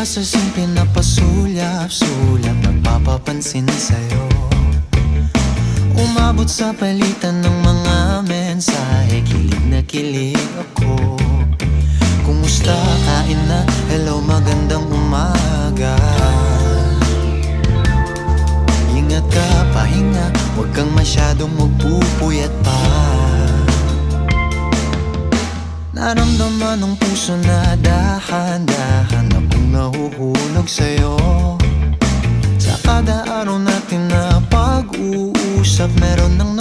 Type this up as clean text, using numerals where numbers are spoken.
sa simple na pasulyap-sulyap, nagpapapansin sa'yo. Umabot sa palitan ng mga mensahe, kilig na kilig ako. Kumusta, kain na, hello, magandang umaga. Ingat ka, pahinga, huwag kang masyadong magpupuyat pa. Naramdaman ng puso na dahan-dahan akong nahuhulog sa'yo. Sa kada araw natin na pag-uusap, meron nang